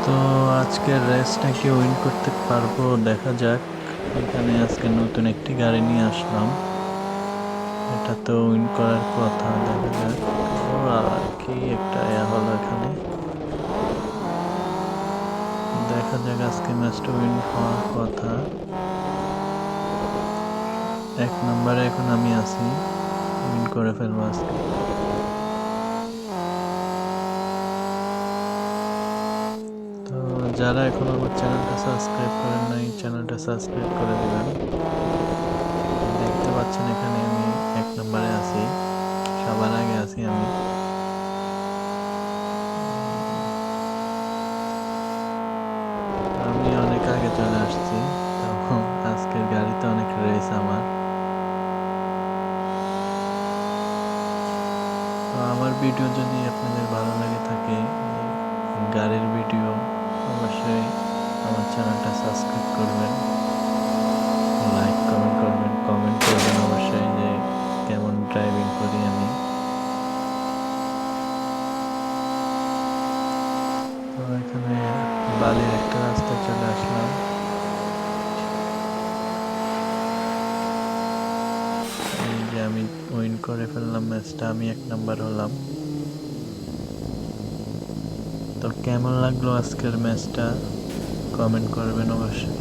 তো আজকের রেসটা কি উইন করতে পারবো দেখা যাক। এখানে আজকে নতুন একটি গাড়ি নিয়ে আসলাম, এটা তো উইন করার কথা। দেখা যাক। কি একটা হলো এখানে। দেখা যাক, আজকে ম্যাচটা উইন হওয়ার কথা। 1 নম্বরে এখন আমি আছি, উইন করে ফেলবো আজকে। তো যারা এখন আমার চ্যানেলটা সাবস্ক্রাইব করেন নাই, চ্যানেলটা সাবস্ক্রাইব করে দিবেন। দেখতে পাচ্ছেন এখানে আমি 1 নম্বরে আছি, সবার আগে আছি আমি। আমি অনেক আগে চলে আসছি, তো আজকের গাড়িতে অনেক রেস আমার। তো আমার ভিডিও যদি আপনাদের ভালো লাগে থাকে, এই গাড়ির ভিডিও, অবশ্যই আমার চ্যানেলটা সাবস্ক্রাইব করবেন, লাইক কমেন্ট করবেন অবশ্যই যে কেমন ড্রাইভিং করি আমি। তো এখানে বালির একটা রাস্তায় চলে আসলাম। এই যে আমি উইন করে ফেললাম ম্যাচটা, আমি 1 নম্বর হলাম। তো কেমন লাগলো আজকের ম্যাচটা কমেন্ট করবেন অবশ্যই।